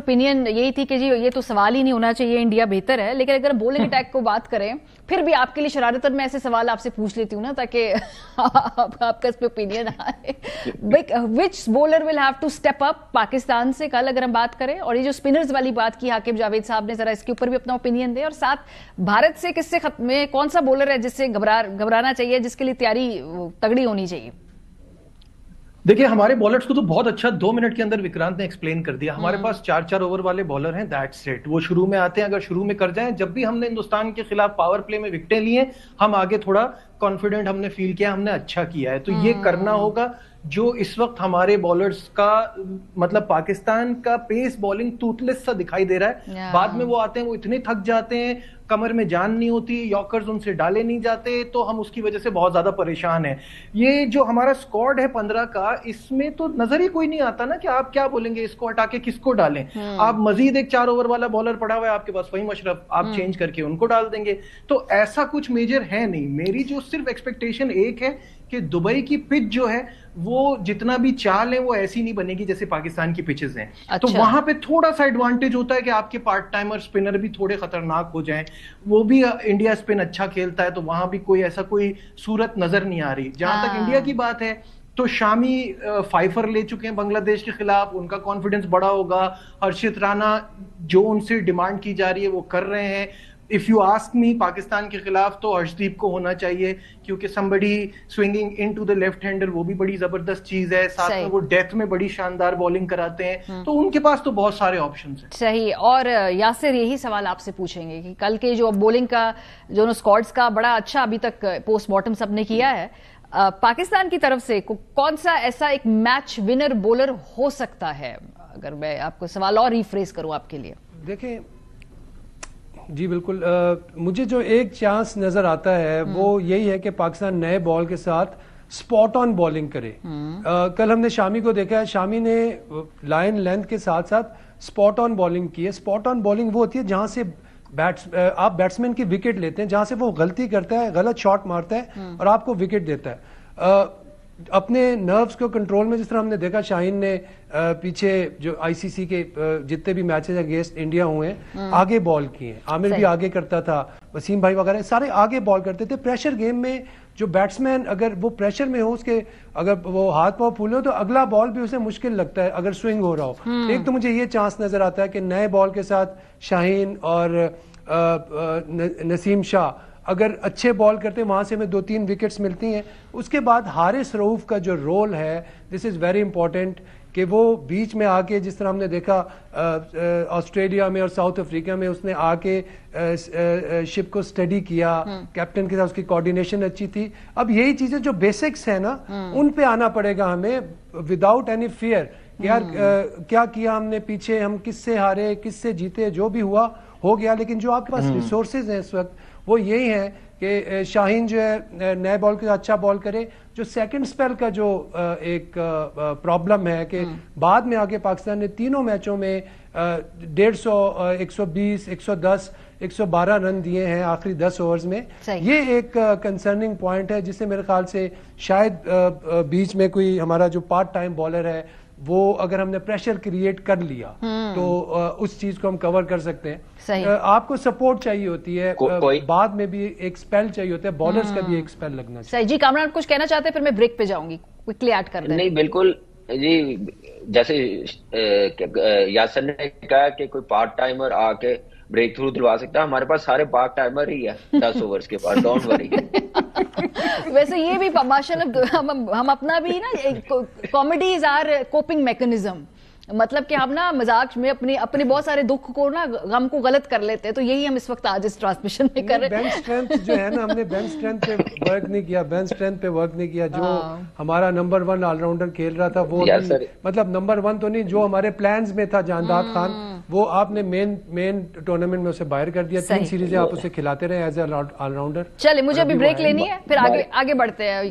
Opinion यही थी कि जी ये तो सवाल ही नहीं होना चाहिए, इंडिया बेहतर है। लेकिन अगर बॉलिंग अटैक को बात करें, फिर भी आपके लिए शरारतन मैं ऐसे सवाल आपसे पूछ लेती हूँ ना, ताकि आपका इस पे ओपिनियन आए। Which bowler will have to step up Pakistan से कल अगर हम बात करें? और ये जो स्पिनर्स वाली बात की हाकिम जावेद साहब ने, जरा इसके ऊपर भी अपना ओपिनियन दे। और साथ भारत से किससे में कौन सा बॉलर है जिससे घबराना चाहिए, जिसके लिए तैयारी तगड़ी होनी चाहिए? देखिए, हमारे बॉलर्स को तो बहुत अच्छा 2 मिनट के अंदर विक्रांत ने एक्सप्लेन कर दिया। हमारे पास 4-4 ओवर वाले बॉलर हैं, दैट्स इट। वो शुरू में आते हैं, अगर शुरू में कर जाएं। जब भी हमने हिंदुस्तान के खिलाफ पावर प्ले में विकेटें लिए, हम आगे थोड़ा कॉन्फिडेंट हमने फील किया, हमने अच्छा किया है। तो ये करना होगा। जो इस वक्त हमारे बॉलर्स का मतलब पाकिस्तान का पेस बॉलिंग टूथलेस सा दिखाई दे रहा है। बाद में वो आते हैं, वो इतने थक जाते हैं, कमर में जान नहीं होती, यॉर्कर्स उनसे डाले नहीं जाते, तो हम उसकी वजह से बहुत ज्यादा परेशान हैं। ये जो हमारा स्क्वाड है 15 का, इसमें तो नजर ही कोई नहीं आता ना कि आप क्या बोलेंगे, इसको हटा के किसको डालें। आप मजीद एक 4 ओवर वाला बॉलर पड़ा हुआ है आपके पास, वहीम अशरफ, आप चेंज करके उनको डाल देंगे। तो ऐसा कुछ मेजर है नहीं। मेरी जो सिर्फ एक्सपेक्टेशन एक है कि दुबई की पिच जो है वो जितना भी चाल है वो ऐसी नहीं बनेगी जैसे पाकिस्तान की पिचेस हैं। अच्छा। तो वहां पे थोड़ा सा एडवांटेज होता है कि आपके पार्ट टाइमर स्पिनर भी थोड़े खतरनाक हो जाएं। वो भी इंडिया स्पिन अच्छा खेलता है, तो वहां भी कोई ऐसा कोई सूरत नजर नहीं आ रही। जहां तक इंडिया की बात है, तो शामी फाइफर ले चुके हैं बांग्लादेश के खिलाफ, उनका कॉन्फिडेंस बड़ा होगा। हर्षित राणा जो उनसे डिमांड की जा रही है वो कर रहे हैं। If you ask me, Pakistan के खिलाफ तो हर्षदीप को होना चाहिए, क्योंकि somebody swinging into the left hander वो भी बड़ी जबरदस्त चीज है। साथ में वो डेथ में बड़ी शानदार बॉलिंग कराते हैं, तो उनके पास तो बहुत सारे ऑप्शंस हैं। सही। और यासिर, यही सवाल आपसे पूछेंगे कि कल के जो बॉलिंग का जो स्क्वाड्स का बड़ा अच्छा अभी तक पोस्टमार्टम सबने किया है, पाकिस्तान की तरफ से कौन सा ऐसा एक मैच विनर बॉलर हो सकता है? अगर मैं आपको सवाल और रिफ्रेश करूं आपके लिए। देखें जी, बिल्कुल। मुझे जो एक चांस नजर आता है वो यही है कि पाकिस्तान नए बॉल के साथ स्पॉट ऑन बॉलिंग करे। कल हमने शामी को देखा है, शामी ने लाइन लेंथ के साथ साथ स्पॉट ऑन बॉलिंग की है। स्पॉट ऑन बॉलिंग वो होती है जहां से आप बैट्समैन की विकेट लेते हैं, जहां से वो गलती करता है, गलत शॉट मारता है और आपको विकेट देता है। अपने नर्व्स को कंट्रोल में, जिस तरह हमने देखा शाहीन ने पीछे जो आईसीसी के जितने भी मैचेस अगेंस्ट इंडिया हुए हैं आगे बॉल किए, आमिर भी आगे करता था, वसीम भाई वगैरह सारे आगे बॉल करते थे। प्रेशर गेम में जो बैट्समैन अगर वो प्रेशर में हो, उसके अगर वो हाथ पांव फूले हो, तो अगला बॉल भी उसे मुश्किल लगता है अगर स्विंग हो रहा हो। एक तो मुझे ये चांस नजर आता है कि नए बॉल के साथ शाहीन और नसीम शाह अगर अच्छे बॉल करते हैं, वहां से हमें 2-3 विकेट्स मिलती हैं। उसके बाद हारिस रऊफ का जो रोल है, दिस इज वेरी इंपॉर्टेंट, कि वो बीच में आके, जिस तरह हमने देखा ऑस्ट्रेलिया में और साउथ अफ्रीका में, उसने आके शिप को स्टडी किया, कैप्टन के साथ उसकी कोऑर्डिनेशन अच्छी थी। अब यही चीजें जो बेसिक्स है ना, उन पे आना पड़ेगा हमें विदाउट एनी फियर। यार क्या किया हमने पीछे, हम किससे हारे, किससे जीते, जो भी हुआ हो गया। लेकिन जो आपके पास रिसोर्सेज हैं इस वक्त वो यही है कि शाहीन जो है नए बॉल के अच्छा बॉल करे। जो सेकंड स्पेल का जो एक प्रॉब्लम है कि बाद में आके पाकिस्तान ने तीनों मैचों में 150, 120, 110, 112 रन दिए हैं आखिरी 10 ओवर्स में। ये एक कंसर्निंग पॉइंट है, जिससे मेरे ख्याल से शायद बीच में कोई हमारा जो पार्ट टाइम बॉलर है वो अगर हमने प्रेशर क्रिएट कर लिया तो उस चीज को हम कवर कर सकते हैं। आपको सपोर्ट चाहिए होती है, बाद में भी एक स्पेल चाहिए होता है, बॉलर्स का भी एक स्पेल लगना चाहिए। सही जी। कामरान कुछ कहना चाहते हैं, फिर मैं ब्रेक पे जाऊंगी, क्विकली ऐड कर दें। नहीं, बिल्कुल जी। जैसे यासर ने कहा कि कोई पार्ट टाइमर आके ब्रेक थ्रू दिलवा सकता है, हमारे पास सारे पार्ट टाइमर ही है 10 ओवर्स के बाद, डोंट वरी। वैसे ये भी माशाल्लाह हम अपना भी ना, comedy is our coping mechanism, मतलब कि हम ना मजाक में अपने बहुत सारे दुख को ना, गम को गलत कर लेते हैं। तो यही हम इस वक्त आज इस ट्रांसमिशन में कर रहे हैं। बेंच स्ट्रेंथ जो है ना, हमने बेंच स्ट्रेंथ पे वर्क नहीं किया, बेंच स्ट्रेंथ पे वर्क नहीं किया। जो हमारा नंबर 1 ऑलराउंडर खेल रहा था वो मतलब नंबर 1 तो नहीं, जो हमारे प्लान्स में था, जानदाद खान, वो आपने मेन टूर्नामेंट में उसे बाहर कर दिया। 3 सीरीजें आप उसे खिलाते रहे एज ए ऑलराउंडर। चले, मुझे अभी ब्रेक लेनी है, फिर आगे बढ़ते हैं।